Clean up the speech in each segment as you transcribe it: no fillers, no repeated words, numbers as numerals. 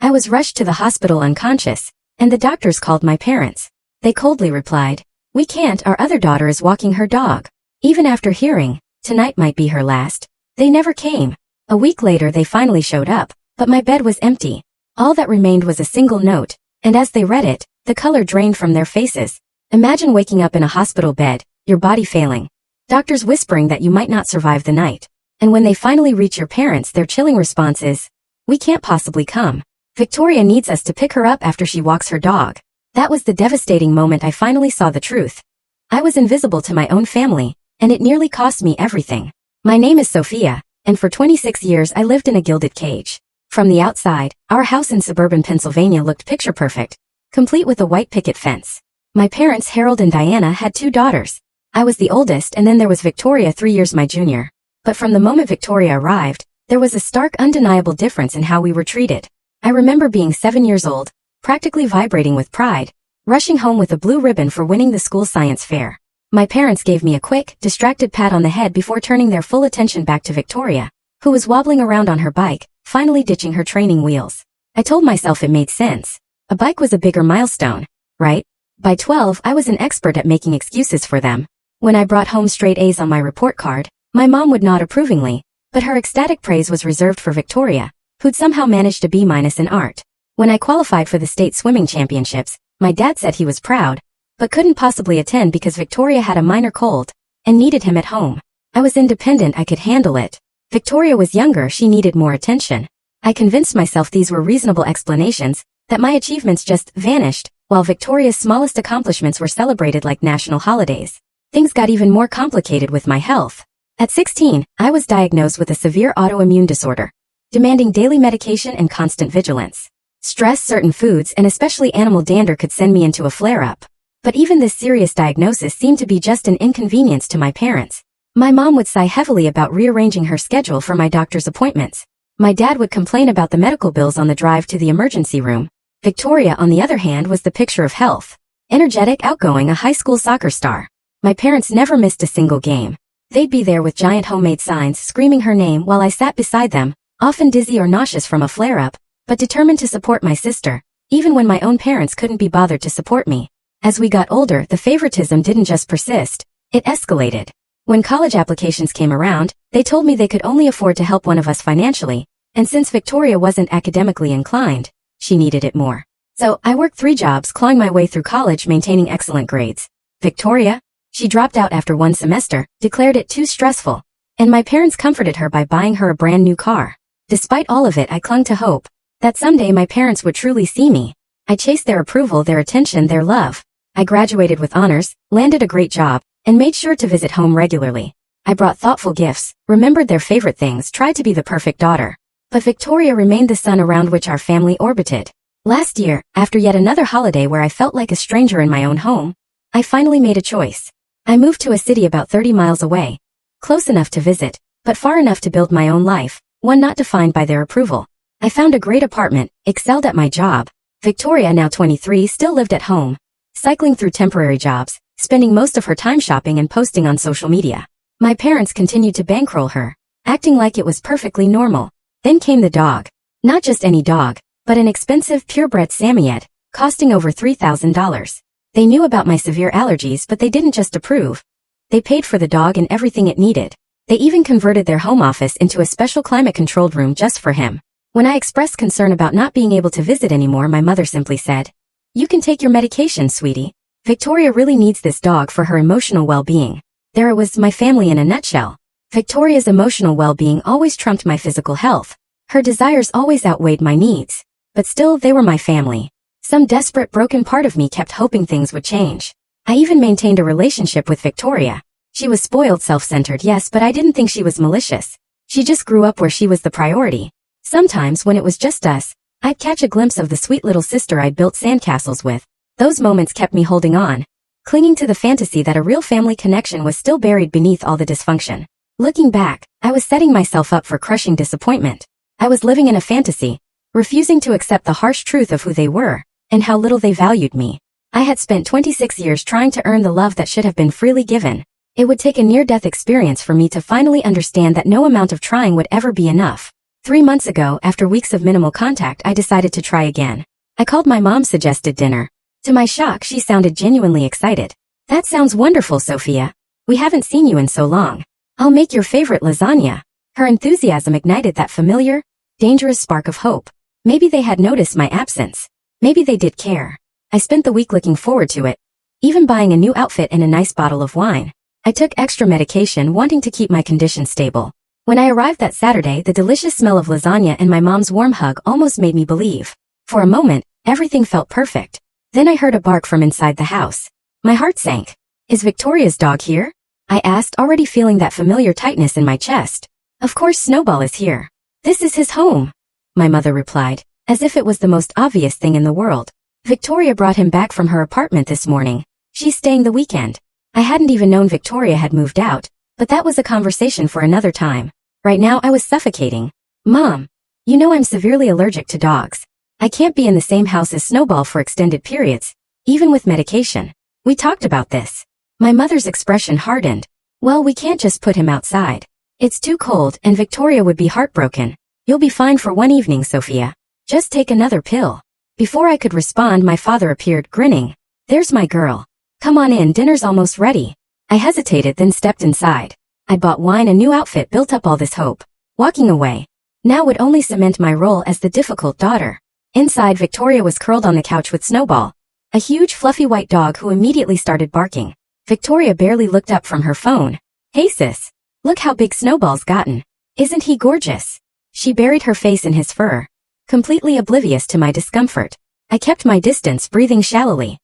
I was rushed to the hospital unconscious, and the doctors called my parents. They coldly replied, "We can't, our other daughter is walking her dog." Even after hearing, "Tonight might be her last," they never came. A week later they finally showed up, but my bed was empty. All that remained was a single note, and as they read it, the color drained from their faces. Imagine waking up in a hospital bed, your body failing, doctors whispering that you might not survive the night. And when they finally reach your parents, their chilling response is, "We can't possibly come. Victoria needs us to pick her up after she walks her dog." That was the devastating moment I finally saw the truth. I was invisible to my own family, and it nearly cost me everything. My name is Sophia, and for 26 years I lived in a gilded cage. From the outside, our house in suburban Pennsylvania looked picture perfect, complete with a white picket fence. My parents, Harold and Diana, had 2 daughters. I was the oldest, and then there was Victoria, 3 years my junior. But from the moment Victoria arrived, there was a stark, undeniable difference in how we were treated. I remember being 7 years old, practically vibrating with pride, rushing home with a blue ribbon for winning the school science fair. My parents gave me a quick, distracted pat on the head before turning their full attention back to Victoria, who was wobbling around on her bike, finally ditching her training wheels. I told myself it made sense. A bike was a bigger milestone, right? By 12, I was an expert at making excuses for them. When I brought home straight A's on my report card, my mom would nod approvingly, but her ecstatic praise was reserved for Victoria, who'd somehow managed a B- in art. When I qualified for the state swimming championships, my dad said he was proud, but couldn't possibly attend because Victoria had a minor cold and needed him at home. I was independent, I could handle it. Victoria was younger, she needed more attention. I convinced myself these were reasonable explanations, that my achievements just vanished, while Victoria's smallest accomplishments were celebrated like national holidays. Things got even more complicated with my health. At 16, I was diagnosed with a severe autoimmune disorder, demanding daily medication and constant vigilance. Stress, certain foods, and especially animal dander could send me into a flare-up. But even this serious diagnosis seemed to be just an inconvenience to my parents. My mom would sigh heavily about rearranging her schedule for my doctor's appointments. My dad would complain about the medical bills on the drive to the emergency room. Victoria, on the other hand, was the picture of health. Energetic, outgoing, a high school soccer star. My parents never missed a single game. They'd be there with giant homemade signs screaming her name while I sat beside them, often dizzy or nauseous from a flare-up, but determined to support my sister, even when my own parents couldn't be bothered to support me. As we got older, the favoritism didn't just persist, it escalated. When college applications came around, they told me they could only afford to help one of us financially, and since Victoria wasn't academically inclined, she needed it more. So, I worked 3 jobs, clawing my way through college, maintaining excellent grades. Victoria? She dropped out after 1 semester, declared it too stressful, and my parents comforted her by buying her a brand new car. Despite all of it, I clung to hope that someday my parents would truly see me. I chased their approval, their attention, their love. I graduated with honors, landed a great job, and made sure to visit home regularly. I brought thoughtful gifts, remembered their favorite things, tried to be the perfect daughter. But Victoria remained the sun around which our family orbited. Last year, after yet another holiday where I felt like a stranger in my own home, I finally made a choice. I moved to a city about 30 miles away, close enough to visit, but far enough to build my own life, one not defined by their approval. I found a great apartment, excelled at my job. Victoria, now 23, still lived at home, cycling through temporary jobs, spending most of her time shopping and posting on social media. My parents continued to bankroll her, acting like it was perfectly normal. Then came the dog. Not just any dog, but an expensive purebred Samoyed, costing over $3,000. They knew about my severe allergies, but they didn't just approve. They paid for the dog and everything it needed. They even converted their home office into a special climate-controlled room just for him. When I expressed concern about not being able to visit anymore, my mother simply said, "You can take your medication, sweetie. Victoria really needs this dog for her emotional well-being." There it was, my family in a nutshell. Victoria's emotional well-being always trumped my physical health. Her desires always outweighed my needs. But still, they were my family. Some desperate, broken part of me kept hoping things would change. I even maintained a relationship with Victoria. She was spoiled, self-centered, yes, but I didn't think she was malicious. She just grew up where she was the priority. Sometimes, when it was just us, I'd catch a glimpse of the sweet little sister I'd built sandcastles with. Those moments kept me holding on, clinging to the fantasy that a real family connection was still buried beneath all the dysfunction. Looking back, I was setting myself up for crushing disappointment. I was living in a fantasy, refusing to accept the harsh truth of who they were, and how little they valued me. I had spent 26 years trying to earn the love that should have been freely given. It would take a near-death experience for me to finally understand that no amount of trying would ever be enough. 3 months ago, after weeks of minimal contact, I decided to try again. I called my mom, suggested dinner. To my shock, she sounded genuinely excited. That sounds wonderful, Sophia. We haven't seen you in so long. I'll make your favorite lasagna. Her enthusiasm ignited that familiar, dangerous spark of hope. Maybe they had noticed my absence. Maybe they did care. I spent the week looking forward to it, even buying a new outfit and a nice bottle of wine. I took extra medication, wanting to keep my condition stable. When I arrived that Saturday, the delicious smell of lasagna and my mom's warm hug almost made me believe. For a moment, everything felt perfect. Then I heard a bark from inside the house. My heart sank. Is Victoria's dog here? I asked, already feeling that familiar tightness in my chest. Of course Snowball is here. This is his home, my mother replied, as if it was the most obvious thing in the world. Victoria brought him back from her apartment this morning. She's staying the weekend. I hadn't even known Victoria had moved out, but that was a conversation for another time. Right now I was suffocating. Mom, you know I'm severely allergic to dogs. I can't be in the same house as Snowball for extended periods, even with medication. We talked about this. My mother's expression hardened. Well, we can't just put him outside. It's too cold and Victoria would be heartbroken. You'll be fine for one evening, Sophia. Just take another pill. Before I could respond, my father appeared, grinning. There's my girl. Come on in, dinner's almost ready. I hesitated, then stepped inside. I bought wine, a new outfit, built up all this hope. Walking away now would only cement my role as the difficult daughter. Inside, Victoria was curled on the couch with Snowball, a huge fluffy white dog who immediately started barking. Victoria barely looked up from her phone. Hey sis, look how big Snowball's gotten. Isn't he gorgeous? She buried her face in his fur, completely oblivious to my discomfort. I kept my distance, breathing shallowly.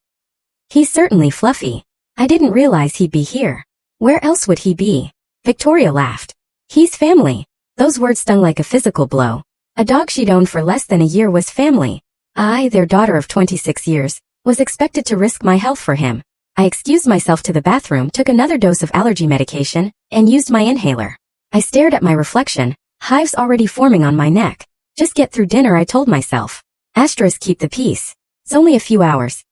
He's certainly fluffy. I didn't realize he'd be here. Where else would he be? Victoria laughed. He's family. Those words stung like a physical blow. A dog she'd owned for less than a year was family. I, their daughter of 26 years, was expected to risk my health for him. I excused myself to the bathroom, took another dose of allergy medication, and used my inhaler. I stared at my reflection, hives already forming on my neck. Just get through dinner, I told myself. Asterisk, keep the peace. It's only a few hours.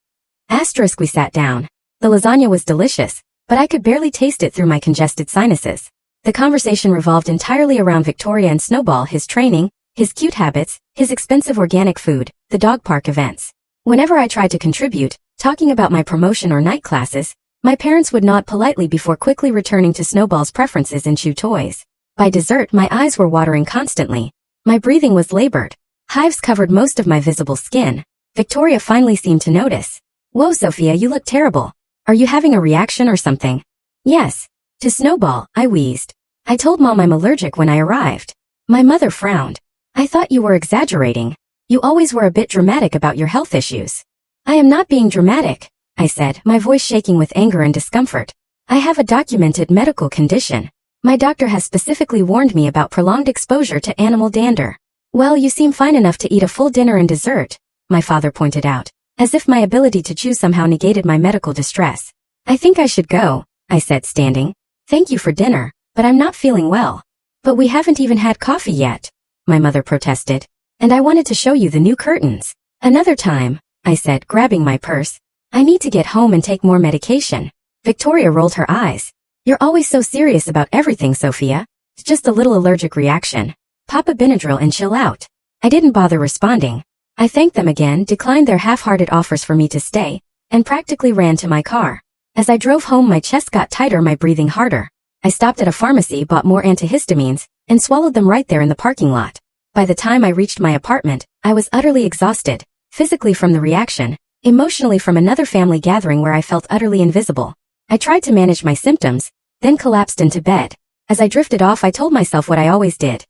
Asterisk, we sat down. The lasagna was delicious, but I could barely taste it through my congested sinuses. The conversation revolved entirely around Victoria and Snowball, his training, his cute habits, his expensive organic food, the dog park events. Whenever I tried to contribute, talking about my promotion or night classes, my parents would nod politely before quickly returning to Snowball's preferences in chew toys. By dessert, my eyes were watering constantly. My breathing was labored. Hives covered most of my visible skin. Victoria finally seemed to notice. Whoa, Sophia, you look terrible. Are you having a reaction or something? Yes. To Snowball, I wheezed. I told Mom I'm allergic when I arrived. My mother frowned. I thought you were exaggerating. You always were a bit dramatic about your health issues. I am not being dramatic, I said, my voice shaking with anger and discomfort. I have a documented medical condition. My doctor has specifically warned me about prolonged exposure to animal dander. Well, you seem fine enough to eat a full dinner and dessert, my father pointed out, as if my ability to chew somehow negated my medical distress. I think I should go, I said, standing. Thank you for dinner, but I'm not feeling well. But we haven't even had coffee yet, my mother protested. And I wanted to show you the new curtains. Another time, I said, grabbing my purse. I need to get home and take more medication. Victoria rolled her eyes. You're always so serious about everything, Sophia. It's just a little allergic reaction. Pop a Benadryl and chill out. I didn't bother responding. I thanked them again, declined their half-hearted offers for me to stay, and practically ran to my car. As I drove home, my chest got tighter, my breathing harder. I stopped at a pharmacy, bought more antihistamines, and swallowed them right there in the parking lot. By the time I reached my apartment, I was utterly exhausted, physically from the reaction, emotionally from another family gathering where I felt utterly invisible. I tried to manage my symptoms, then collapsed into bed. As I drifted off, I told myself what I always did.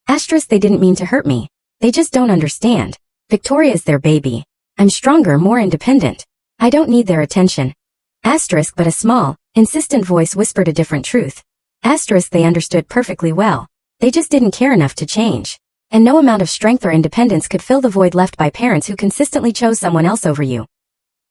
Asterisk, they didn't mean to hurt me. They just don't understand. Victoria's their baby. I'm stronger, more independent. I don't need their attention. Asterisk, but a small, insistent voice whispered a different truth. Asterisk, they understood perfectly well. They just didn't care enough to change. And no amount of strength or independence could fill the void left by parents who consistently chose someone else over you.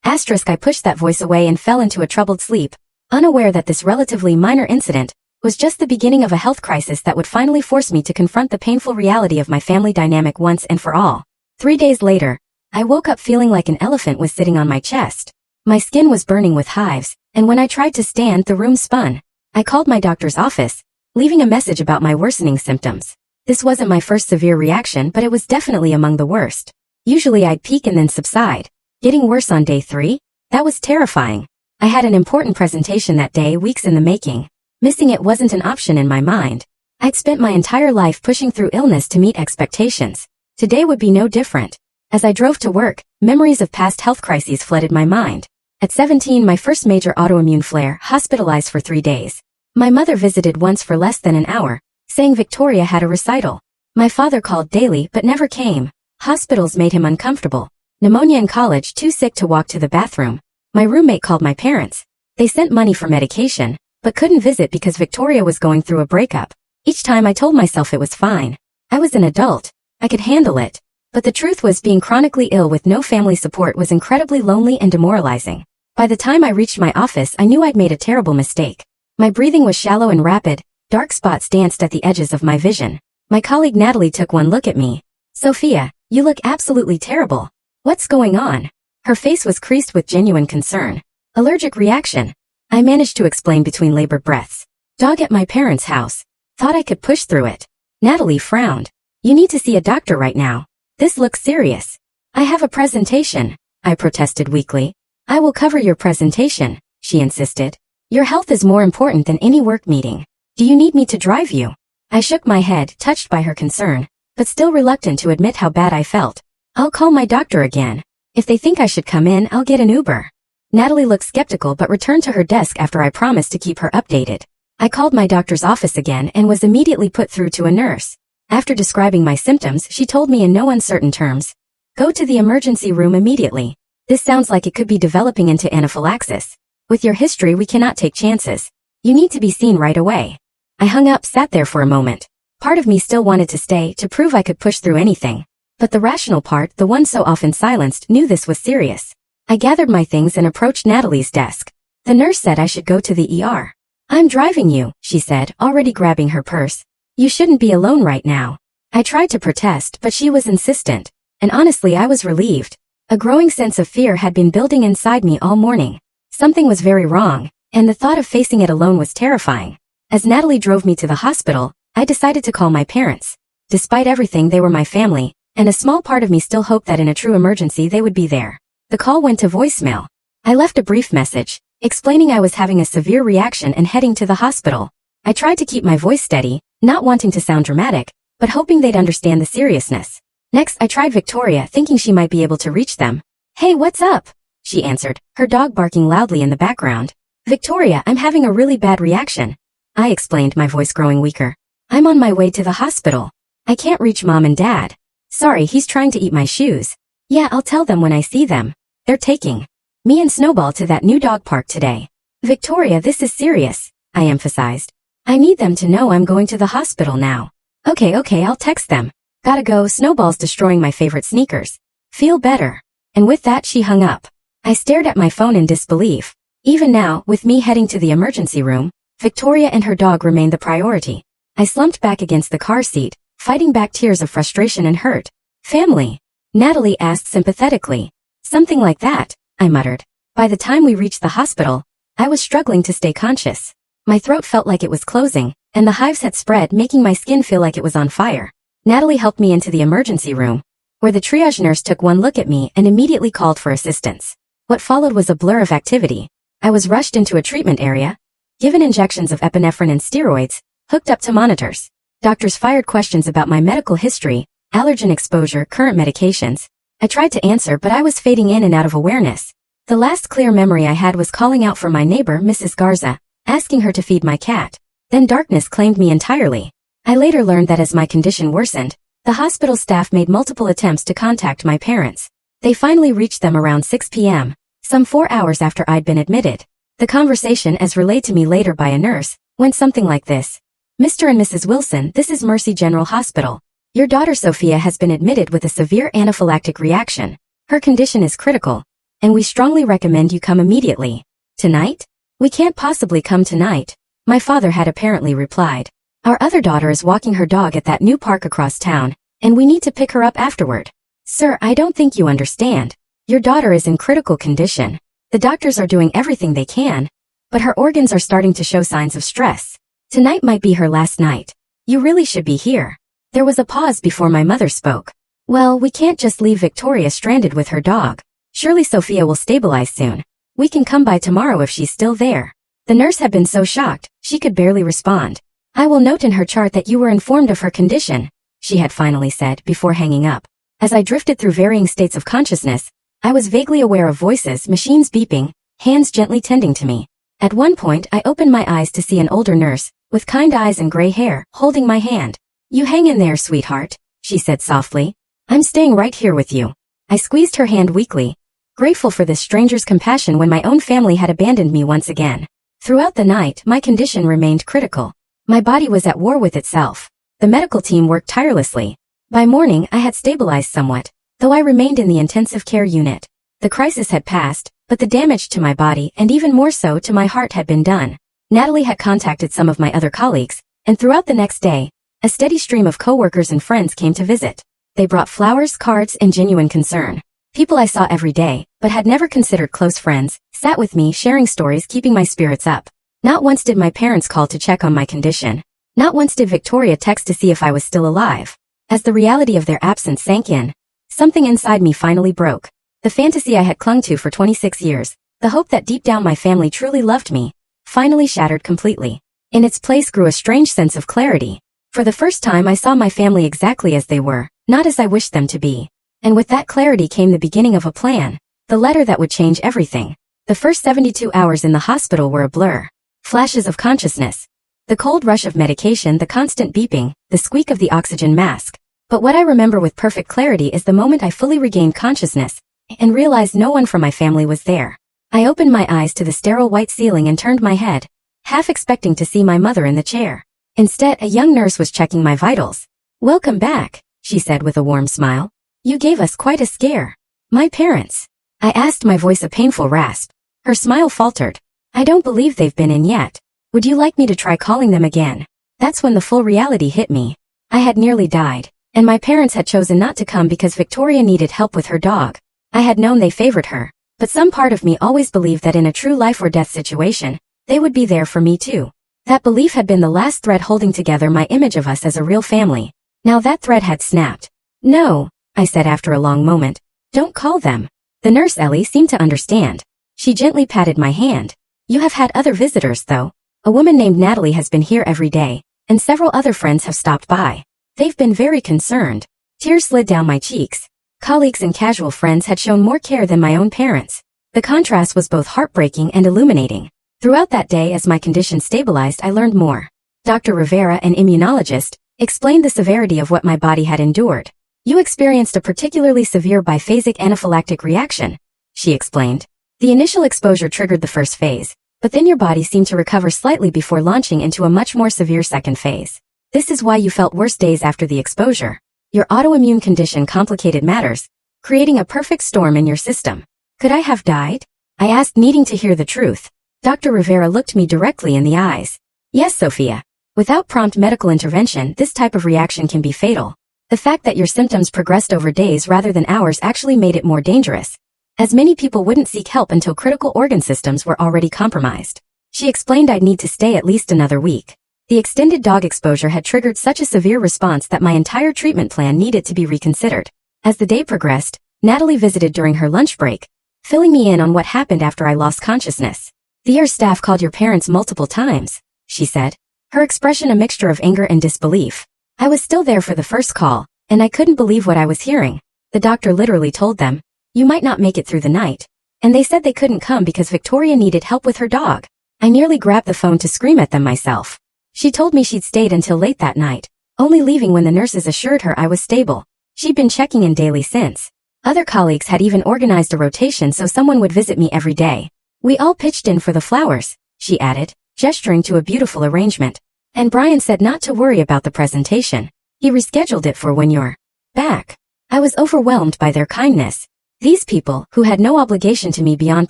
Asterisk, I pushed that voice away and fell into a troubled sleep, unaware that this relatively minor incident was just the beginning of a health crisis that would finally force me to confront the painful reality of my family dynamic once and for all. 3 days later, I woke up feeling like an elephant was sitting on my chest. My skin was burning with hives, and when I tried to stand, the room spun. I called my doctor's office, leaving a message about my worsening symptoms. This wasn't my first severe reaction, but it was definitely among the worst. Usually I'd peak and then subside. Getting worse on day 3? That was terrifying. I had an important presentation that day, weeks in the making. Missing it wasn't an option in my mind. I'd spent my entire life pushing through illness to meet expectations. Today would be no different. As I drove to work, memories of past health crises flooded my mind. At 17, my first major autoimmune flare, hospitalized for 3 days. My mother visited once for less than an hour, saying Victoria had a recital. My father called daily but never came. Hospitals made him uncomfortable. Pneumonia in college, too sick to walk to the bathroom. My roommate called my parents. They sent money for medication, but couldn't visit because Victoria was going through a breakup. Each time I told myself it was fine. I was an adult. I could handle it. But the truth was, being chronically ill with no family support was incredibly lonely and demoralizing. By the time I reached my office, I knew I'd made a terrible mistake. My breathing was shallow and rapid. Dark spots danced at the edges of my vision. My colleague Natalie took one look at me. "Sophia, you look absolutely terrible. What's going on?" Her face was creased with genuine concern. "Allergic reaction," I managed to explain between labored breaths. "Dog at my parents' house. Thought I could push through it." Natalie frowned. "You need to see a doctor right now. This looks serious." "I have a presentation," I protested weakly. "I will cover your presentation," she insisted. "Your health is more important than any work meeting. Do you need me to drive you?" I shook my head, touched by her concern, but still reluctant to admit how bad I felt. "I'll call my doctor again. If they think I should come in, I'll get an Uber." Natalie looked skeptical but returned to her desk after I promised to keep her updated. I called my doctor's office again and was immediately put through to a nurse. After describing my symptoms, she told me in no uncertain terms, "Go to the emergency room immediately. This sounds like it could be developing into anaphylaxis. With your history, we cannot take chances. You need to be seen right away." I hung up, sat there for a moment. Part of me still wanted to stay, to prove I could push through anything. But the rational part, the one so often silenced, knew this was serious. I gathered my things and approached Natalie's desk. The nurse said I should go to the ER. "I'm driving you," she said, already grabbing her purse. "You shouldn't be alone right now." I tried to protest, but she was insistent. And honestly, I was relieved. A growing sense of fear had been building inside me all morning. Something was very wrong, and the thought of facing it alone was terrifying. As Natalie drove me to the hospital, I decided to call my parents. Despite everything, they were my family, and a small part of me still hoped that in a true emergency they would be there. The call went to voicemail. I left a brief message, explaining I was having a severe reaction and heading to the hospital. I tried to keep my voice steady, not wanting to sound dramatic, but hoping they'd understand the seriousness. Next, I tried Victoria, thinking she might be able to reach them. "Hey, what's up?" she answered, her dog barking loudly in the background. "Victoria, I'm having a really bad reaction," I explained, my voice growing weaker. "I'm on my way to the hospital. I can't reach Mom and Dad. Sorry, he's trying to eat my shoes. Yeah, I'll tell them when I see them. They're taking me and Snowball to that new dog park today." "Victoria, this is serious," I emphasized. "I need them to know I'm going to the hospital now." Okay, I'll text them. Gotta go, Snowball's destroying my favorite sneakers. Feel better." And with that, she hung up. I stared at my phone in disbelief. Even now, with me heading to the emergency room, Victoria and her dog remained the priority. I slumped back against the car seat, fighting back tears of frustration and hurt. "Family?" Natalie asked sympathetically. "Something like that," I muttered. By the time we reached the hospital, I was struggling to stay conscious. My throat felt like it was closing, and the hives had spread, making my skin feel like it was on fire. Natalie helped me into the emergency room, where the triage nurse took one look at me and immediately called for assistance. What followed was a blur of activity. I was rushed into a treatment area, given injections of epinephrine and steroids, hooked up to monitors. Doctors fired questions about my medical history, allergen exposure, current medications. I tried to answer, but I was fading in and out of awareness. The last clear memory I had was calling out for my neighbor, Mrs. Garza, asking her to feed my cat. Then darkness claimed me entirely. I later learned that as my condition worsened, the hospital staff made multiple attempts to contact my parents. They finally reached them around 6 p.m., some 4 hours after I'd been admitted. The conversation, as relayed to me later by a nurse, went something like this. "Mr. and Mrs. Wilson, this is Mercy General Hospital. Your daughter Sophia has been admitted with a severe anaphylactic reaction. Her condition is critical, and we strongly recommend you come immediately." "Tonight?" "We can't possibly come tonight," my father had apparently replied. "Our other daughter is walking her dog at that new park across town, and we need to pick her up afterward." "Sir, I don't think you understand. Your daughter is in critical condition. The doctors are doing everything they can, but her organs are starting to show signs of stress. Tonight might be her last night. You really should be here." There was a pause before my mother spoke. Well, we can't just leave Victoria stranded with her dog. Surely Sophia will stabilize soon. We can come by tomorrow if she's still there. The nurse had been so shocked, she could barely respond. I will note in her chart that you were informed of her condition, she had finally said before hanging up. As I drifted through varying states of consciousness, I was vaguely aware of voices, machines beeping, hands gently tending to me. At one point, I opened my eyes to see an older nurse, with kind eyes and gray hair, holding my hand. You hang in there, sweetheart, she said softly. I'm staying right here with you. I squeezed her hand weakly, grateful for this stranger's compassion when my own family had abandoned me once again. Throughout the night, my condition remained critical. My body was at war with itself. The medical team worked tirelessly. By morning, I had stabilized somewhat, though I remained in the intensive care unit. The crisis had passed, but the damage to my body and even more so to my heart had been done. Natalie had contacted some of my other colleagues, and throughout the next day, a steady stream of coworkers and friends came to visit. They brought flowers, cards, and genuine concern. People I saw every day, but had never considered close friends, sat with me sharing stories, keeping my spirits up. Not once did my parents call to check on my condition. Not once did Victoria text to see if I was still alive. As the reality of their absence sank in, something inside me finally broke. The fantasy I had clung to for 26 years, the hope that deep down my family truly loved me, finally shattered completely. In its place grew a strange sense of clarity. For the first time I saw my family exactly as they were, not as I wished them to be. And with that clarity came the beginning of a plan, the letter that would change everything. The first 72 hours in the hospital were a blur. Flashes of consciousness. The cold rush of medication, the constant beeping, the squeak of the oxygen mask. But what I remember with perfect clarity is the moment I fully regained consciousness and realized no one from my family was there. I opened my eyes to the sterile white ceiling and turned my head, half expecting to see my mother in the chair. Instead, a young nurse was checking my vitals. Welcome back, she said with a warm smile. You gave us quite a scare. My parents. I asked, my voice a painful rasp. Her smile faltered. I don't believe they've been in yet. Would you like me to try calling them again? That's when the full reality hit me. I had nearly died, and my parents had chosen not to come because Victoria needed help with her dog. I had known they favored her, but some part of me always believed that in a true life or death situation, they would be there for me too. That belief had been the last thread holding together my image of us as a real family. Now that thread had snapped. No, I said after a long moment. Don't call them. The nurse Ellie seemed to understand. She gently patted my hand. You have had other visitors though. A woman named Natalie has been here every day, and several other friends have stopped by. They've been very concerned. Tears slid down my cheeks. Colleagues and casual friends had shown more care than my own parents. The contrast was both heartbreaking and illuminating. Throughout that day, as my condition stabilized, I learned more. Dr. Rivera, an immunologist, explained the severity of what my body had endured. You experienced a particularly severe biphasic anaphylactic reaction, she explained. The initial exposure triggered the first phase, but then your body seemed to recover slightly before launching into a much more severe second phase. This is why you felt worse days after the exposure. Your autoimmune condition complicated matters, creating a perfect storm in your system. Could I have died? I asked, needing to hear the truth. Dr. Rivera looked me directly in the eyes. Yes, Sophia. Without prompt medical intervention, this type of reaction can be fatal. The fact that your symptoms progressed over days rather than hours actually made it more dangerous, as many people wouldn't seek help until critical organ systems were already compromised. She explained I'd need to stay at least another week. The extended dog exposure had triggered such a severe response that my entire treatment plan needed to be reconsidered. As the day progressed, Natalie visited during her lunch break, filling me in on what happened after I lost consciousness. The ER staff called your parents multiple times, she said, her expression a mixture of anger and disbelief. I was still there for the first call, and I couldn't believe what I was hearing. The doctor literally told them, you might not make it through the night. And they said they couldn't come because Victoria needed help with her dog. I nearly grabbed the phone to scream at them myself. She told me she'd stayed until late that night, only leaving when the nurses assured her I was stable. She'd been checking in daily since. Other colleagues had even organized a rotation so someone would visit me every day. We all pitched in for the flowers, she added, gesturing to a beautiful arrangement. And Brian said not to worry about the presentation. He rescheduled it for when you're back. I was overwhelmed by their kindness. These people, who had no obligation to me beyond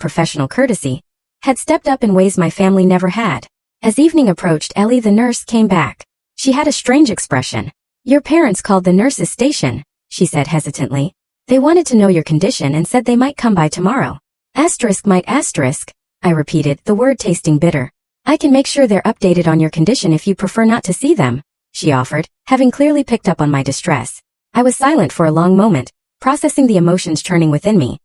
professional courtesy, had stepped up in ways my family never had. As evening approached, Ellie the nurse came back. She had a strange expression. Your parents called the nurse's station, she said hesitantly. They wanted to know your condition and said they might come by tomorrow. Might I repeated, the word tasting bitter. I can make sure they're updated on your condition if you prefer not to see them, she offered, having clearly picked up on my distress. I was silent for a long moment, processing the emotions churning within me.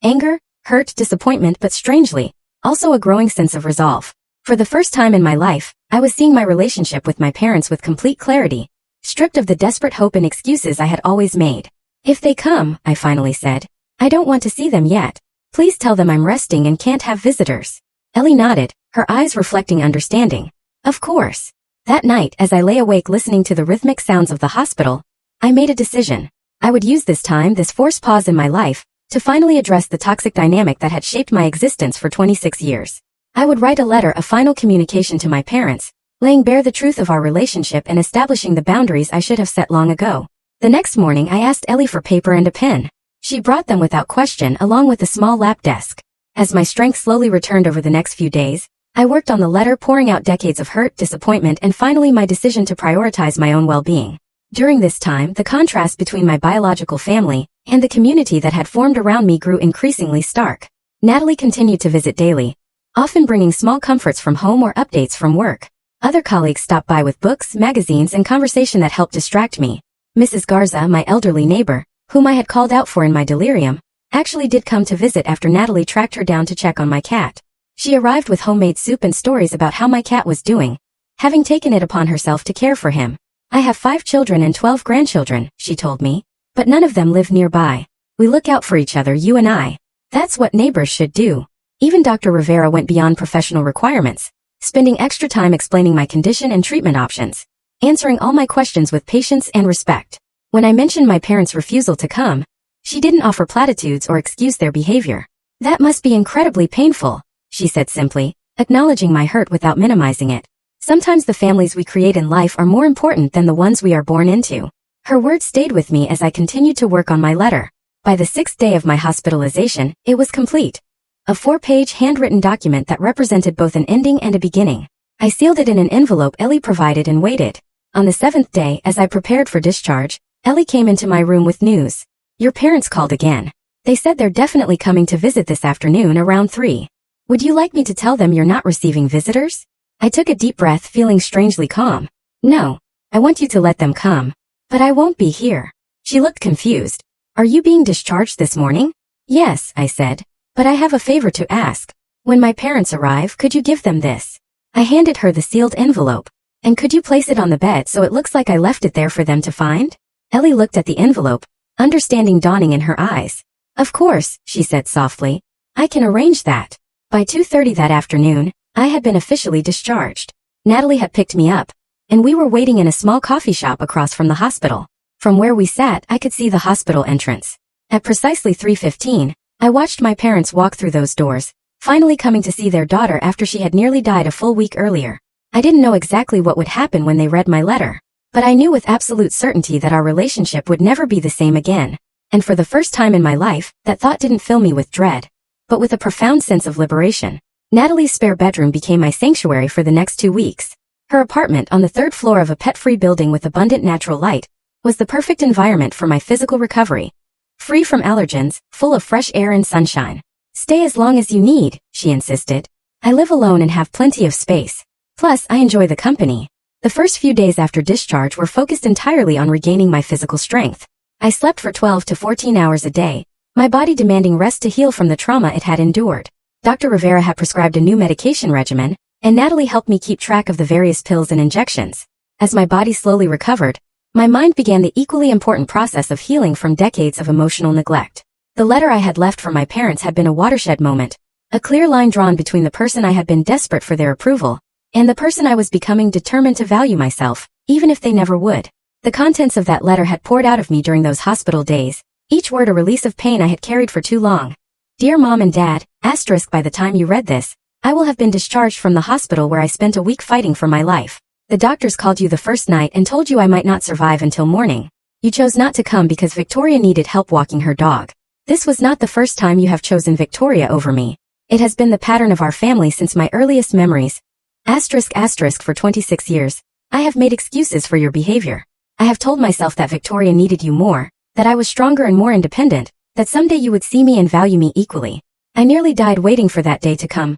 Anger, hurt, disappointment, but strangely, also a growing sense of resolve. For the first time in my life, I was seeing my relationship with my parents with complete clarity, stripped of the desperate hope and excuses I had always made. If they come, I finally said, I don't want to see them yet. Please tell them I'm resting and can't have visitors. Ellie nodded, her eyes reflecting understanding. Of course. That night, as I lay awake listening to the rhythmic sounds of the hospital, I made a decision. I would use this time, this forced pause in my life, to finally address the toxic dynamic that had shaped my existence for 26 years. I would write a letter, a final communication to my parents, laying bare the truth of our relationship and establishing the boundaries I should have set long ago. The next morning I asked Ellie for paper and a pen. She brought them without question along with a small lap desk. As my strength slowly returned over the next few days, I worked on the letter, pouring out decades of hurt, disappointment, and finally my decision to prioritize my own well-being. During this time, the contrast between my biological family and the community that had formed around me grew increasingly stark. Natalie continued to visit daily, often bringing small comforts from home or updates from work. Other colleagues stopped by with books, magazines, and conversation that helped distract me. Mrs. Garza, my elderly neighbor, whom I had called out for in my delirium, actually did come to visit after Natalie tracked her down to check on my cat. She arrived with homemade soup and stories about how my cat was doing, having taken it upon herself to care for him. I have 5 children and 12 grandchildren, she told me, but none of them live nearby. We look out for each other, you and I. That's what neighbors should do. Even Dr. Rivera went beyond professional requirements, spending extra time explaining my condition and treatment options, answering all my questions with patience and respect. When I mentioned my parents' refusal to come, she didn't offer platitudes or excuse their behavior. That must be incredibly painful, she said simply, acknowledging my hurt without minimizing it. Sometimes the families we create in life are more important than the ones we are born into. Her words stayed with me as I continued to work on my letter. By the 6th day of my hospitalization, it was complete. A 4-page handwritten document that represented both an ending and a beginning. I sealed it in an envelope Ellie provided and waited. On the 7th day, as I prepared for discharge, Ellie came into my room with news. Your parents called again. They said they're definitely coming to visit this afternoon around 3. Would you like me to tell them you're not receiving visitors? I took a deep breath, feeling strangely calm. No. I want you to let them come. But I won't be here. She looked confused. Are you being discharged this morning? Yes, I said. But I have a favor to ask. When my parents arrive, could you give them this? I handed her the sealed envelope. And could you place it on the bed so it looks like I left it there for them to find? Ellie looked at the envelope, understanding dawning in her eyes. Of course, she said softly. I can arrange that. By 2:30 that afternoon, I had been officially discharged. Natalie had picked me up, and we were waiting in a small coffee shop across from the hospital. From where we sat, I could see the hospital entrance. At precisely 3:15, I watched my parents walk through those doors, finally coming to see their daughter after she had nearly died a full week earlier. I didn't know exactly what would happen when they read my letter, but I knew with absolute certainty that our relationship would never be the same again. And for the first time in my life, that thought didn't fill me with dread, but with a profound sense of liberation. Natalie's spare bedroom became my sanctuary for the next 2 weeks. Her apartment on the 3rd floor of a pet-free building with abundant natural light was the perfect environment for my physical recovery. Free from allergens, full of fresh air and sunshine. Stay as long as you need, she insisted. I live alone and have plenty of space. Plus, I enjoy the company. The first few days after discharge were focused entirely on regaining my physical strength. I slept for 12 to 14 hours a day, my body demanding rest to heal from the trauma it had endured. Dr. Rivera had prescribed a new medication regimen, and Natalie helped me keep track of the various pills and injections. As my body slowly recovered, my mind began the equally important process of healing from decades of emotional neglect. The letter I had left for my parents had been a watershed moment, a clear line drawn between the person I had been desperate for their approval, and the person I was becoming, determined to value myself, even if they never would. The contents of that letter had poured out of me during those hospital days, each word a release of pain I had carried for too long. Dear Mom and Dad, by the time you read this, I will have been discharged from the hospital where I spent a week fighting for my life. The doctors called you the first night and told you I might not survive until morning. You chose not to come because Victoria needed help walking her dog. This was not the first time you have chosen Victoria over me. It has been the pattern of our family since my earliest memories. For 26 years, I have made excuses for your behavior. I have told myself that Victoria needed you more, that I was stronger and more independent, that someday you would see me and value me equally. I nearly died waiting for that day to come.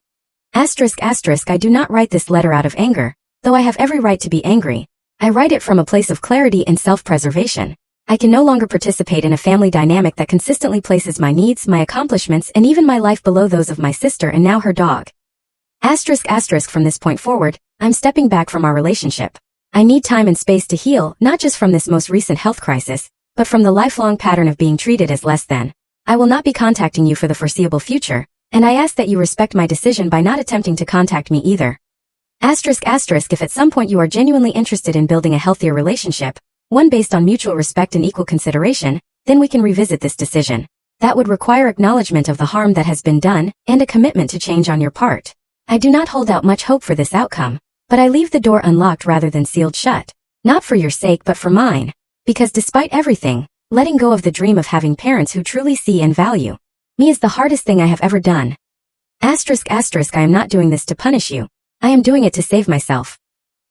I do not write this letter out of anger, though I have every right to be angry. I write it from a place of clarity and self-preservation. I can no longer participate in a family dynamic that consistently places my needs, my accomplishments, and even my life below those of my sister and now her dog. **** From this point forward, I'm stepping back from our relationship. I need time and space to heal, not just from this most recent health crisis, but from the lifelong pattern of being treated as less than. I will not be contacting you for the foreseeable future, and I ask that you respect my decision by not attempting to contact me either. ***, If at some point you are genuinely interested in building a healthier relationship, one based on mutual respect and equal consideration, then we can revisit this decision. That would require acknowledgement of the harm that has been done, and a commitment to change on your part. I do not hold out much hope for this outcome, but I leave the door unlocked rather than sealed shut. Not for your sake but for mine. Because despite everything, letting go of the dream of having parents who truly see and value me is the hardest thing I have ever done. ***, I am not doing this to punish you. I am doing it to save myself.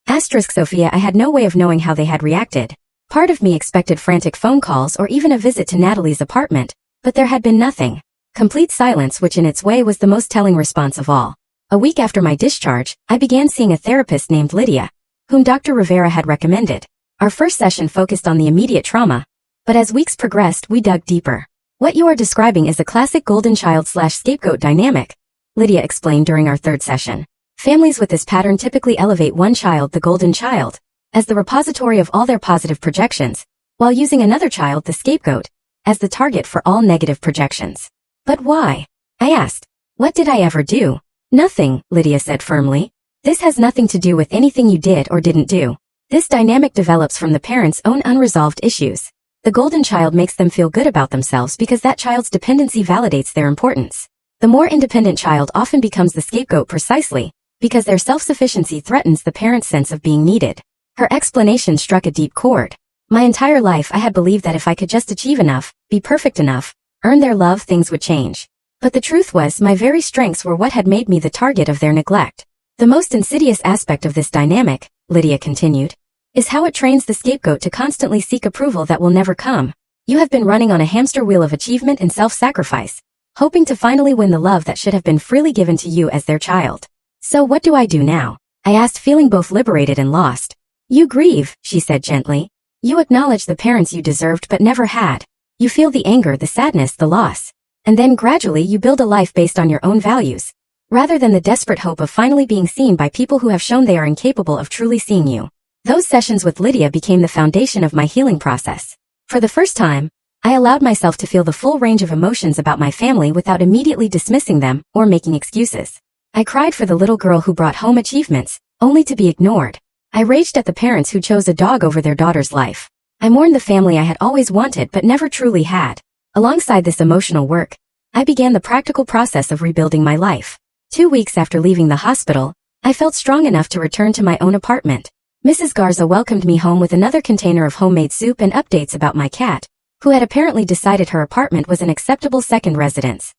Sophia, I had no way of knowing how they had reacted. Part of me expected frantic phone calls or even a visit to Natalie's apartment, but there had been nothing. Complete silence, which in its way was the most telling response of all. A week after my discharge, I began seeing a therapist named Lydia, whom Dr. Rivera had recommended. Our first session focused on the immediate trauma, but as weeks progressed, we dug deeper. What you are describing is a classic golden child/scapegoat dynamic, Lydia explained during our third session. Families with this pattern typically elevate one child, the golden child, as the repository of all their positive projections, while using another child, the scapegoat, as the target for all negative projections. But why? I asked. What did I ever do? Nothing, Lydia said firmly. This has nothing to do with anything you did or didn't do. This dynamic develops from the parents' own unresolved issues. The golden child makes them feel good about themselves because that child's dependency validates their importance. The more independent child often becomes the scapegoat precisely because their self-sufficiency threatens the parent's sense of being needed. Her explanation struck a deep chord. My entire life I had believed that if I could just achieve enough, be perfect enough, earn their love, things would change. But the truth was, my very strengths were what had made me the target of their neglect. The most insidious aspect of this dynamic, Lydia continued, is how it trains the scapegoat to constantly seek approval that will never come. You have been running on a hamster wheel of achievement and self-sacrifice, hoping to finally win the love that should have been freely given to you as their child. So what do I do now? I asked, feeling both liberated and lost. You grieve, she said gently. You acknowledge the parents you deserved but never had. You feel the anger, the sadness, the loss. And then gradually you build a life based on your own values, rather than the desperate hope of finally being seen by people who have shown they are incapable of truly seeing you. Those sessions with Lydia became the foundation of my healing process. For the first time, I allowed myself to feel the full range of emotions about my family without immediately dismissing them or making excuses. I cried for the little girl who brought home achievements, only to be ignored. I raged at the parents who chose a dog over their daughter's life. I mourned the family I had always wanted but never truly had. Alongside this emotional work, I began the practical process of rebuilding my life. 2 weeks after leaving the hospital, I felt strong enough to return to my own apartment. Mrs. Garza welcomed me home with another container of homemade soup and updates about my cat, who had apparently decided her apartment was an acceptable second residence.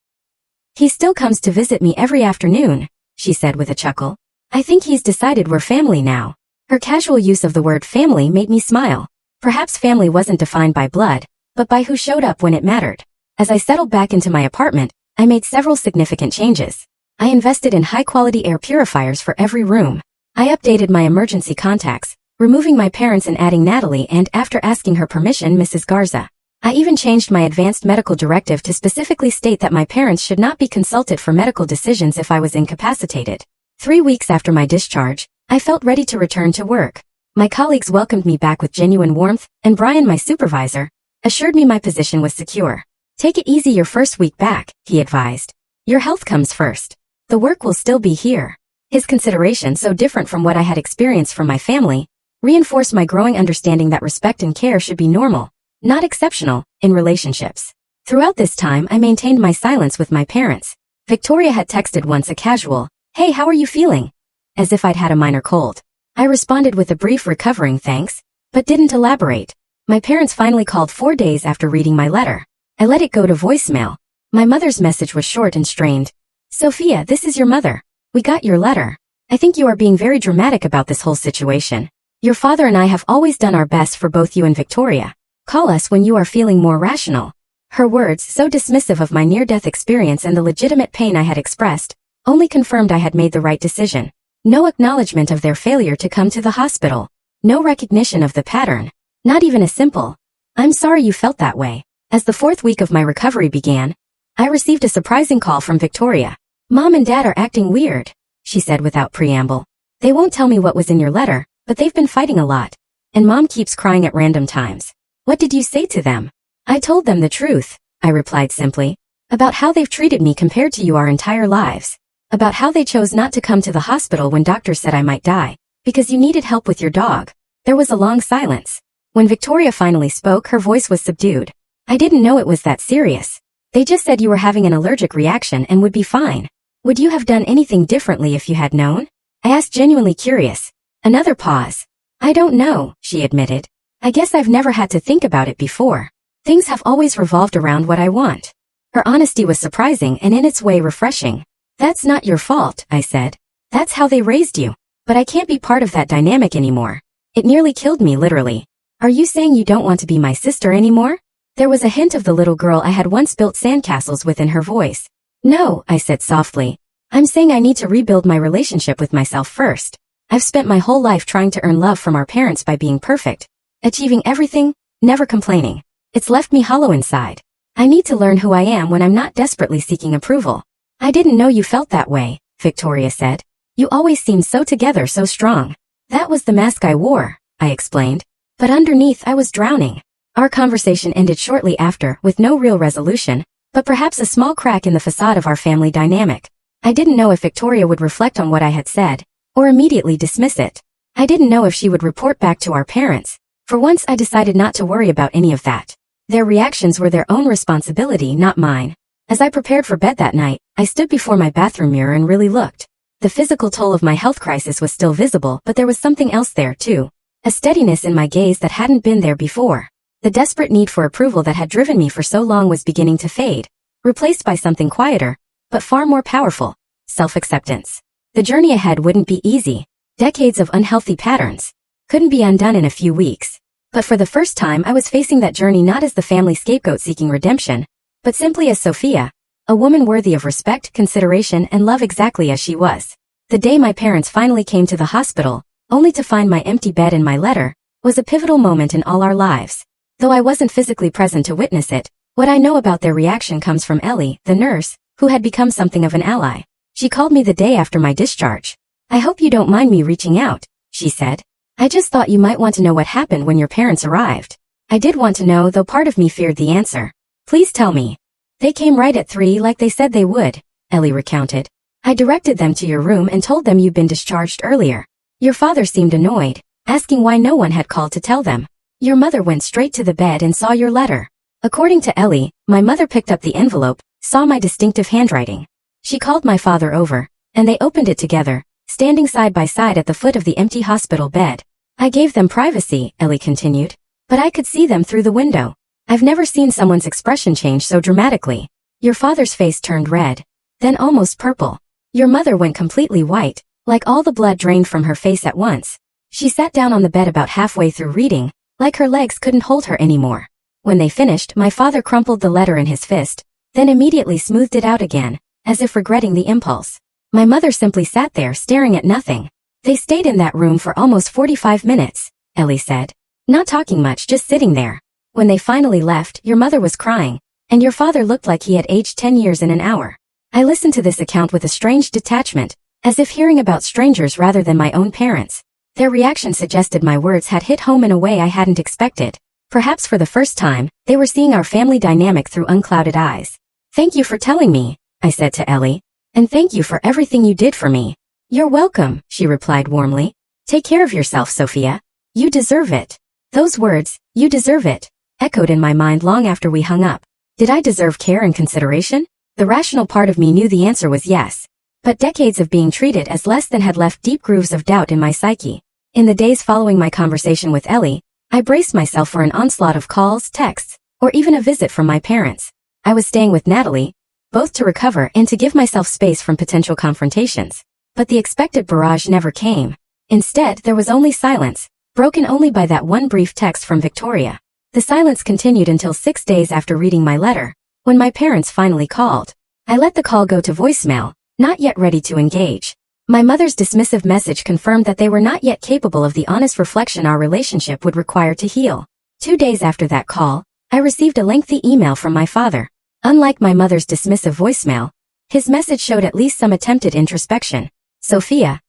He still comes to visit me every afternoon, she said with a chuckle. I think he's decided we're family now. Her casual use of the word family made me smile. Perhaps family wasn't defined by blood, but by who showed up when it mattered. As I settled back into my apartment, I made several significant changes. I invested in high-quality air purifiers for every room. I updated my emergency contacts, removing my parents and adding Natalie and, after asking her permission, Mrs. Garza. I even changed my advanced medical directive to specifically state that my parents should not be consulted for medical decisions if I was incapacitated. 3 weeks after my discharge, I felt ready to return to work. My colleagues welcomed me back with genuine warmth, and Brian, my supervisor, assured me my position was secure. Take it easy your first week back, he advised. Your health comes first. The work will still be here. His consideration, so different from what I had experienced from my family, reinforced my growing understanding that respect and care should be normal, not exceptional, in relationships. Throughout this time, I maintained my silence with my parents. Victoria had texted once a casual, "Hey, how are you feeling?" as if I'd had a minor cold. I responded with a brief recovering thanks, but didn't elaborate. My parents finally called 4 days after reading my letter. I let it go to voicemail. My mother's message was short and strained. "Sophia, this is your mother. We got your letter. I think you are being very dramatic about this whole situation. Your father and I have always done our best for both you and Victoria. Call us when you are feeling more rational." Her words, so dismissive of my near-death experience and the legitimate pain I had expressed, only confirmed I had made the right decision. No acknowledgement of their failure to come to the hospital. No recognition of the pattern. Not even a simple, "I'm sorry you felt that way." As the 4th week of my recovery began, I received a surprising call from Victoria. "Mom and Dad are acting weird," she said without preamble. "They won't tell me what was in your letter, but they've been fighting a lot. And Mom keeps crying at random times." "What did you say to them?" "I told them the truth," I replied simply. "About how they've treated me compared to you our entire lives. About how they chose not to come to the hospital when doctors said I might die, because you needed help with your dog." There was a long silence. When Victoria finally spoke, her voice was subdued. "I didn't know it was that serious. They just said you were having an allergic reaction and would be fine. Would you have done anything differently if you had known?" I asked, genuinely curious. Another pause. "I don't know," she admitted. "I guess I've never had to think about it before. Things have always revolved around what I want." Her honesty was surprising and in its way refreshing. "That's not your fault," I said. "That's how they raised you. But I can't be part of that dynamic anymore. It nearly killed me, literally." "Are you saying you don't want to be my sister anymore?" There was a hint of the little girl I had once built sandcastles with in her voice. "No," I said softly. "I'm saying I need to rebuild my relationship with myself first. I've spent my whole life trying to earn love from our parents by being perfect, achieving everything, never complaining. It's left me hollow inside. I need to learn who I am when I'm not desperately seeking approval." "I didn't know you felt that way," Victoria said. "You always seemed so together, so strong." "That was the mask I wore," I explained. "But underneath I was drowning." Our conversation ended shortly after, with no real resolution, but perhaps a small crack in the facade of our family dynamic. I didn't know if Victoria would reflect on what I had said, or immediately dismiss it. I didn't know if she would report back to our parents. For once I decided not to worry about any of that. Their reactions were their own responsibility, not mine. As I prepared for bed that night, I stood before my bathroom mirror and really looked. The physical toll of my health crisis was still visible, but there was something else there too. A steadiness in my gaze that hadn't been there before. The desperate need for approval that had driven me for so long was beginning to fade, replaced by something quieter, but far more powerful: self-acceptance. The journey ahead wouldn't be easy. Decades of unhealthy patterns couldn't be undone in a few weeks. But for the first time I was facing that journey not as the family scapegoat seeking redemption, but simply as Sophia, a woman worthy of respect, consideration, and love exactly as she was. The day my parents finally came to the hospital, only to find my empty bed and my letter, was a pivotal moment in all our lives. Though I wasn't physically present to witness it, what I know about their reaction comes from Ellie, the nurse, who had become something of an ally. She called me the day after my discharge. "I hope you don't mind me reaching out," she said. "I just thought you might want to know what happened when your parents arrived." I did want to know, though part of me feared the answer. "Please tell me." "They came right at 3 like they said they would," Ellie recounted. "I directed them to your room and told them you'd been discharged earlier. Your father seemed annoyed, asking why no one had called to tell them. Your mother went straight to the bed and saw your letter." According to Ellie, my mother picked up the envelope, saw my distinctive handwriting. She called my father over, and they opened it together, standing side by side at the foot of the empty hospital bed. "I gave them privacy," Ellie continued, "but I could see them through the window. I've never seen someone's expression change so dramatically. Your father's face turned red, then almost purple. Your mother went completely white, like all the blood drained from her face at once. She sat down on the bed about halfway through reading, like her legs couldn't hold her anymore. When they finished, my father crumpled the letter in his fist, then immediately smoothed it out again, as if regretting the impulse. My mother simply sat there staring at nothing. They stayed in that room for almost 45 minutes, Ellie said. Not talking much, just sitting there. When they finally left, your mother was crying, and your father looked like he had aged 10 years in an hour. I listened to this account with a strange detachment, as if hearing about strangers rather than my own parents. Their reaction suggested my words had hit home in a way I hadn't expected. Perhaps for the first time, they were seeing our family dynamic through unclouded eyes. "Thank you for telling me," I said to Ellie. "And thank you for everything you did for me." "You're welcome," she replied warmly. "Take care of yourself, Sophia. You deserve it." Those words, "you deserve it," echoed in my mind long after we hung up. Did I deserve care and consideration? The rational part of me knew the answer was yes. But decades of being treated as less than had left deep grooves of doubt in my psyche. In the days following my conversation with Ellie, I braced myself for an onslaught of calls, texts, or even a visit from my parents. I was staying with Natalie, both to recover and to give myself space from potential confrontations. But the expected barrage never came. Instead, there was only silence, broken only by that one brief text from Victoria. The silence continued until 6 days after reading my letter, when my parents finally called. I let the call go to voicemail, not yet ready to engage. My mother's dismissive message confirmed that they were not yet capable of the honest reflection our relationship would require to heal. 2 days after that call, I received a lengthy email from my father. Unlike my mother's dismissive voicemail, his message showed at least some attempted introspection. Sophia,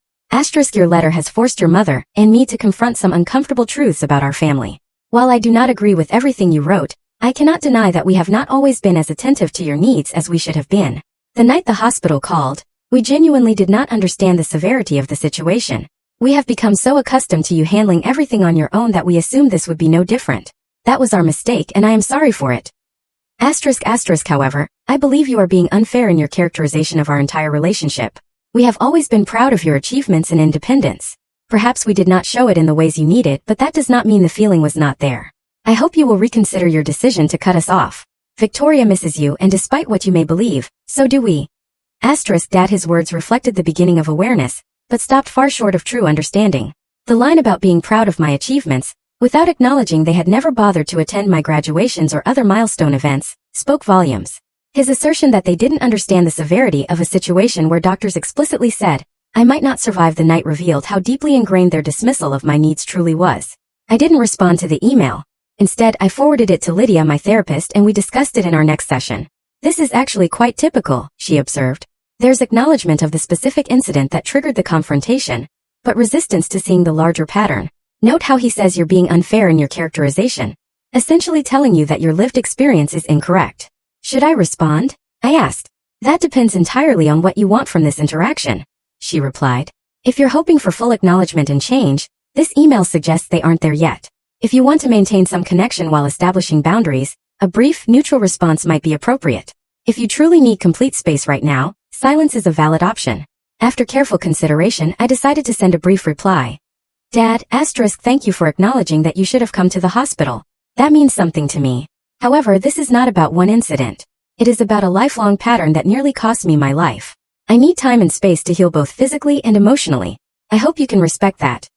your letter has forced your mother and me to confront some uncomfortable truths about our family. While I do not agree with everything you wrote, I cannot deny that we have not always been as attentive to your needs as we should have been. The night the hospital called, we genuinely did not understand the severity of the situation. We have become so accustomed to you handling everything on your own that we assumed this would be no different. That was our mistake and I am sorry for it. However, I believe you are being unfair in your characterization of our entire relationship. We have always been proud of your achievements and independence. Perhaps we did not show it in the ways you needed, but that does not mean the feeling was not there. I hope you will reconsider your decision to cut us off. Victoria misses you, and despite what you may believe, so do we. Dad. His words reflected the beginning of awareness, but stopped far short of true understanding. The line about being proud of my achievements, without acknowledging they had never bothered to attend my graduations or other milestone events, spoke volumes. His assertion that they didn't understand the severity of a situation where doctors explicitly said, I might not survive the night revealed how deeply ingrained their dismissal of my needs truly was. I didn't respond to the email. Instead, I forwarded it to Lydia, my therapist, and we discussed it in our next session. This is actually quite typical, she observed. There's acknowledgement of the specific incident that triggered the confrontation, but resistance to seeing the larger pattern. Note how he says you're being unfair in your characterization, essentially telling you that your lived experience is incorrect. Should I respond? I asked. That depends entirely on what you want from this interaction, she replied. If you're hoping for full acknowledgement and change, this email suggests they aren't there yet. If you want to maintain some connection while establishing boundaries, a brief, neutral response might be appropriate. If you truly need complete space right now, silence is a valid option. After careful consideration, I decided to send a brief reply. Dad, thank you for acknowledging that you should have come to the hospital. That means something to me. However, this is not about one incident. It is about a lifelong pattern that nearly cost me my life. I need time and space to heal both physically and emotionally. I hope you can respect that.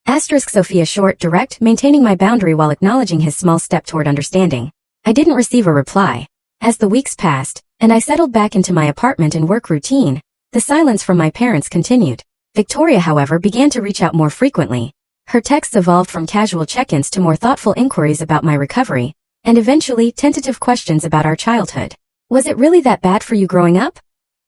Sophia short, direct, maintaining my boundary while acknowledging his small step toward understanding. I didn't receive a reply. As the weeks passed, and I settled back into my apartment and work routine, the silence from my parents continued. Victoria, however, began to reach out more frequently. Her texts evolved from casual check-ins to more thoughtful inquiries about my recovery, and eventually tentative questions about our childhood. Was it really that bad for you growing up?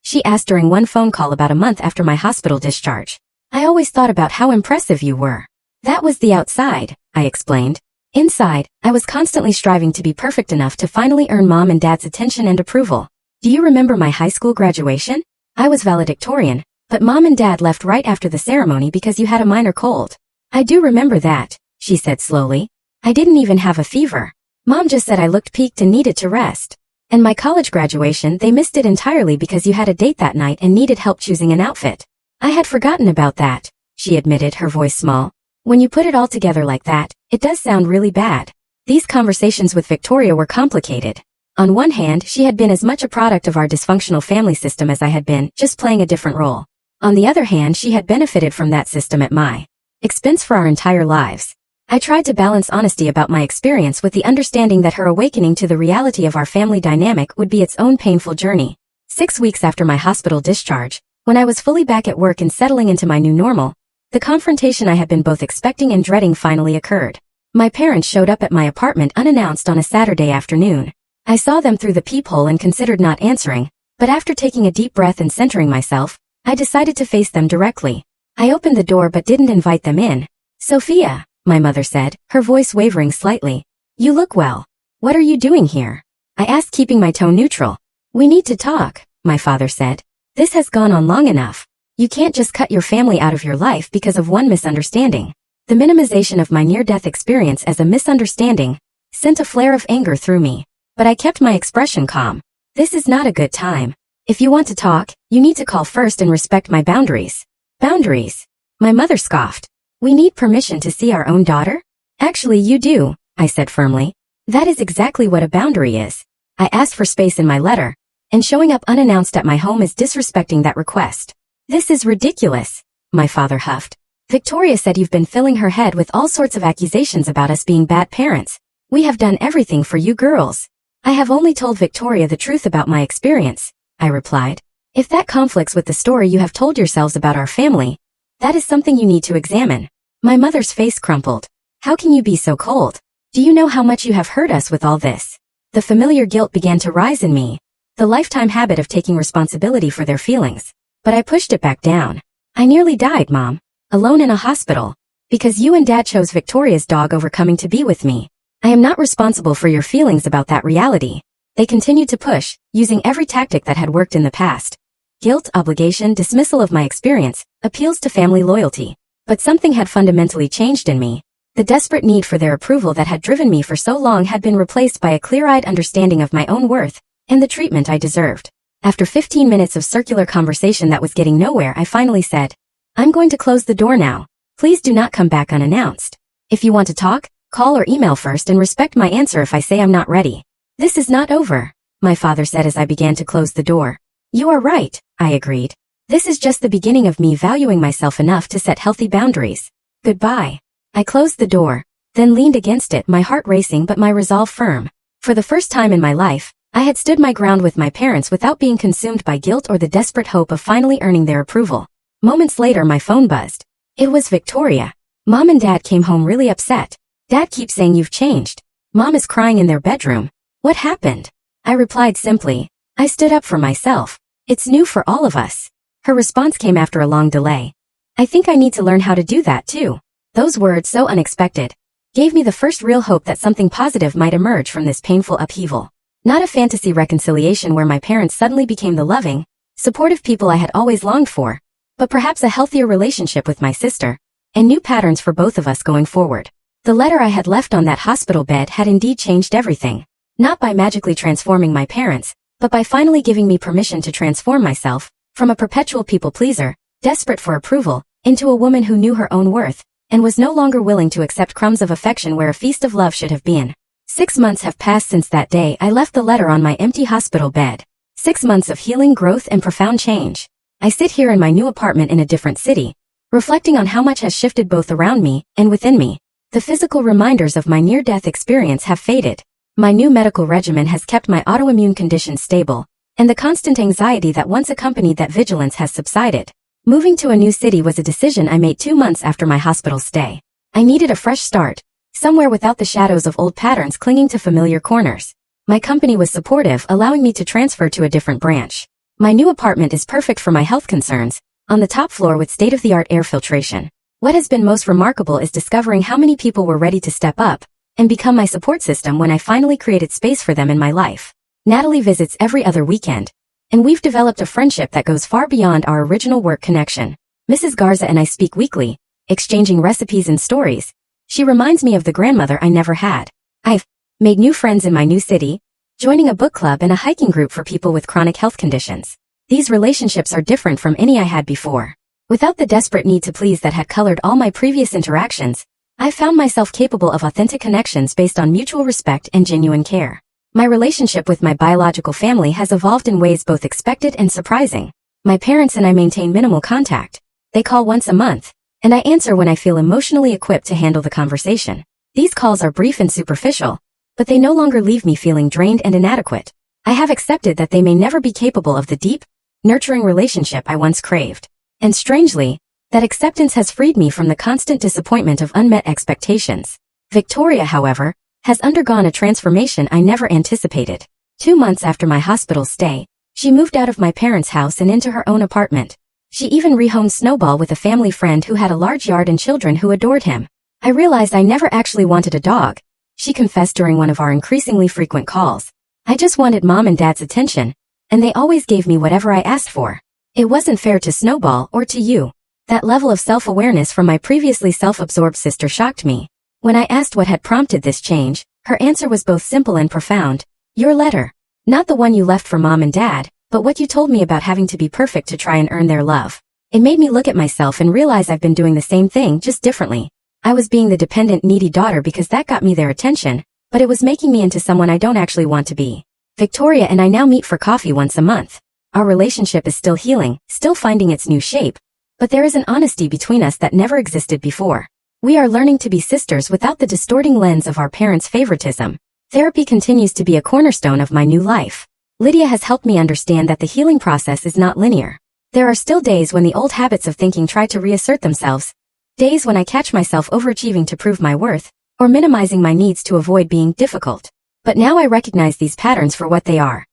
She asked during one phone call about a month after my hospital discharge. I always thought about how impressive you were. That was the outside, I explained. Inside, I was constantly striving to be perfect enough to finally earn Mom and Dad's attention and approval. Do you remember my high school graduation? I was valedictorian, but Mom and Dad left right after the ceremony because you had a minor cold. I do remember that, she said slowly. I didn't even have a fever. Mom just said I looked peaked and needed to rest. And my college graduation, they missed it entirely because you had a date that night and needed help choosing an outfit. I had forgotten about that, she admitted, her voice small. When you put it all together like that, it does sound really bad. These conversations with Victoria were complicated. On one hand, she had been as much a product of our dysfunctional family system as I had been, just playing a different role. On the other hand, she had benefited from that system at my expense for our entire lives. I tried to balance honesty about my experience with the understanding that her awakening to the reality of our family dynamic would be its own painful journey. 6 weeks after my hospital discharge, when I was fully back at work and settling into my new normal, the confrontation I had been both expecting and dreading finally occurred. My parents showed up at my apartment unannounced on a Saturday afternoon. I saw them through the peephole and considered not answering, but after taking a deep breath and centering myself, I decided to face them directly. I opened the door but didn't invite them in. Sophia, my mother said, her voice wavering slightly. You look well. What are you doing here? I asked, keeping my tone neutral. We need to talk, my father said. This has gone on long enough. You can't just cut your family out of your life because of one misunderstanding. The minimization of my near-death experience as a misunderstanding sent a flare of anger through me, but I kept my expression calm. This is not a good time. If you want to talk, you need to call first and respect my boundaries. Boundaries? My mother scoffed. We need permission to see our own daughter? Actually, you do, I said firmly. That is exactly what a boundary is. I asked for space in my letter, and showing up unannounced at my home is disrespecting that request. This is ridiculous, my father huffed. Victoria said you've been filling her head with all sorts of accusations about us being bad parents. We have done everything for you girls. I have only told Victoria the truth about my experience, I replied. If that conflicts with the story you have told yourselves about our family, that is something you need to examine. My mother's face crumpled. How can you be so cold? Do you know how much you have hurt us with all this? The familiar guilt began to rise in me, the lifetime habit of taking responsibility for their feelings. But I pushed it back down. I nearly died, Mom. Alone in a hospital. Because you and Dad chose Victoria's dog over coming to be with me. I am not responsible for your feelings about that reality. They continued to push, using every tactic that had worked in the past. Guilt, obligation, dismissal of my experience, appeals to family loyalty. But something had fundamentally changed in me. The desperate need for their approval that had driven me for so long had been replaced by a clear-eyed understanding of my own worth and the treatment I deserved. After 15 minutes of circular conversation that was getting nowhere, I finally said, I'm going to close the door now. Please do not come back unannounced. If you want to talk, call or email first and respect my answer if I say I'm not ready. This is not over, my father said as I began to close the door. You are right, I agreed. This is just the beginning of me valuing myself enough to set healthy boundaries. Goodbye. I closed the door, then leaned against it, my heart racing but my resolve firm. For the first time in my life, I had stood my ground with my parents without being consumed by guilt or the desperate hope of finally earning their approval. Moments later, my phone buzzed. It was Victoria. Mom and Dad came home really upset. Dad keeps saying you've changed. Mom is crying in their bedroom. What happened? I replied simply, I stood up for myself. It's new for all of us. Her response came after a long delay. I think I need to learn how to do that too. Those words, so unexpected, gave me the first real hope that something positive might emerge from this painful upheaval. Not a fantasy reconciliation where my parents suddenly became the loving, supportive people I had always longed for, but perhaps a healthier relationship with my sister, and new patterns for both of us going forward. The letter I had left on that hospital bed had indeed changed everything. Not by magically transforming my parents, but by finally giving me permission to transform myself, from a perpetual people-pleaser, desperate for approval, into a woman who knew her own worth, and was no longer willing to accept crumbs of affection where a feast of love should have been. 6 months have passed since that day I left the letter on my empty hospital bed. 6 months of healing, growth, and profound change. I sit here in my new apartment in a different city, reflecting on how much has shifted both around me and within me. The physical reminders of my near-death experience have faded. My new medical regimen has kept my autoimmune condition stable, and the constant anxiety that once accompanied that vigilance has subsided. Moving to a new city was a decision I made 2 months after my hospital stay. I needed a fresh start, somewhere without the shadows of old patterns clinging to familiar corners. My company was supportive, allowing me to transfer to a different branch. My new apartment is perfect for my health concerns, on the top floor with state-of-the-art air filtration. What has been most remarkable is discovering how many people were ready to step up and become my support system when I finally created space for them in my life. Natalie visits every other weekend, and we've developed a friendship that goes far beyond our original work connection. Mrs. Garza and I speak weekly, exchanging recipes and stories. She reminds me of the grandmother I never had. I've made new friends in my new city, joining a book club and a hiking group for people with chronic health conditions. These relationships are different from any I had before. Without the desperate need to please that had colored all my previous interactions, I found myself capable of authentic connections based on mutual respect and genuine care. My relationship with my biological family has evolved in ways both expected and surprising. My parents and I maintain minimal contact. They call once a month, and I answer when I feel emotionally equipped to handle the conversation. These calls are brief and superficial, but they no longer leave me feeling drained and inadequate. I have accepted that they may never be capable of the deep, nurturing relationship I once craved. And strangely, that acceptance has freed me from the constant disappointment of unmet expectations. Victoria, however, has undergone a transformation I never anticipated. 2 months after my hospital stay, she moved out of my parents' house and into her own apartment. She even rehomed Snowball with a family friend who had a large yard and children who adored him. I realized I never actually wanted a dog, she confessed during one of our increasingly frequent calls. I just wanted Mom and Dad's attention, and they always gave me whatever I asked for. It wasn't fair to Snowball or to you. That level of self-awareness from my previously self-absorbed sister shocked me. When I asked what had prompted this change, her answer was both simple and profound. Your letter. Not the one you left for Mom and Dad, but what you told me about having to be perfect to try and earn their love. It made me look at myself and realize I've been doing the same thing, just differently. I was being the dependent, needy daughter because that got me their attention, but it was making me into someone I don't actually want to be. Victoria and I now meet for coffee once a month. Our relationship is still healing, still finding its new shape, but there is an honesty between us that never existed before. We are learning to be sisters without the distorting lens of our parents' favoritism. Therapy continues to be a cornerstone of my new life. Lydia has helped me understand that the healing process is not linear. There are still days when the old habits of thinking try to reassert themselves, days when I catch myself overachieving to prove my worth, or minimizing my needs to avoid being difficult. But now I recognize these patterns for what they are.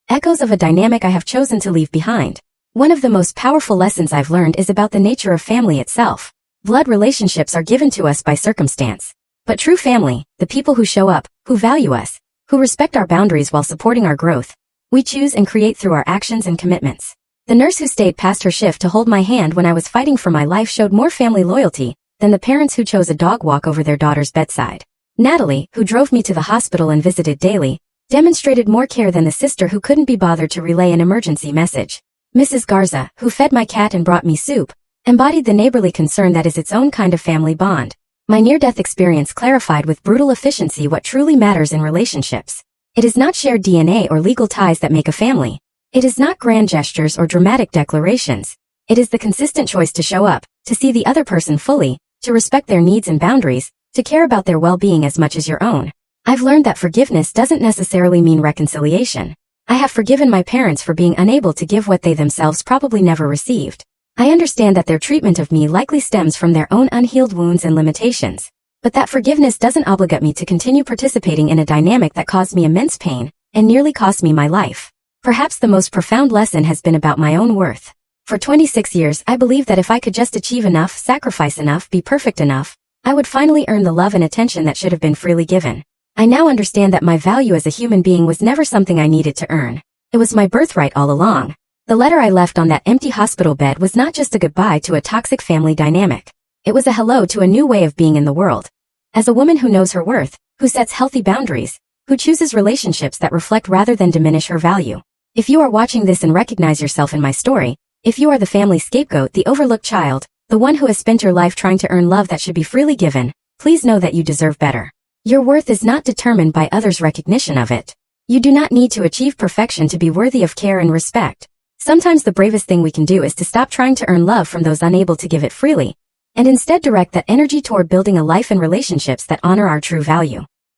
Echoes of a dynamic I have chosen to leave behind. One of the most powerful lessons I've learned is about the nature of family itself. Blood relationships are given to us by circumstance. But true family, the people who show up, who value us, who respect our boundaries while supporting our growth, we choose and create through our actions and commitments. The nurse who stayed past her shift to hold my hand when I was fighting for my life showed more family loyalty than the parents who chose a dog walk over their daughter's bedside. Natalie, who drove me to the hospital and visited daily, demonstrated more care than the sister who couldn't be bothered to relay an emergency message. Mrs. Garza, who fed my cat and brought me soup, embodied the neighborly concern that is its own kind of family bond. My near-death experience clarified with brutal efficiency what truly matters in relationships. It is not shared DNA or legal ties that make a family. It is not grand gestures or dramatic declarations. It is the consistent choice to show up, to see the other person fully, to respect their needs and boundaries, to care about their well-being as much as your own. I've learned that forgiveness doesn't necessarily mean reconciliation. I have forgiven my parents for being unable to give what they themselves probably never received. I understand that their treatment of me likely stems from their own unhealed wounds and limitations. But that forgiveness doesn't obligate me to continue participating in a dynamic that caused me immense pain and nearly cost me my life. Perhaps the most profound lesson has been about my own worth. For 26 years, I believed that if I could just achieve enough, sacrifice enough, be perfect enough, I would finally earn the love and attention that should have been freely given. I now understand that my value as a human being was never something I needed to earn. It was my birthright all along. The letter I left on that empty hospital bed was not just a goodbye to a toxic family dynamic. It was a hello to a new way of being in the world. As a woman who knows her worth, who sets healthy boundaries, who chooses relationships that reflect rather than diminish her value. If you are watching this and recognize yourself in my story, if you are the family scapegoat, the overlooked child, the one who has spent your life trying to earn love that should be freely given, please know that you deserve better. Your worth is not determined by others' recognition of it. You do not need to achieve perfection to be worthy of care and respect. Sometimes the bravest thing we can do is to stop trying to earn love from those unable to give it freely, and instead direct that energy toward building a life and relationships that honor our true value.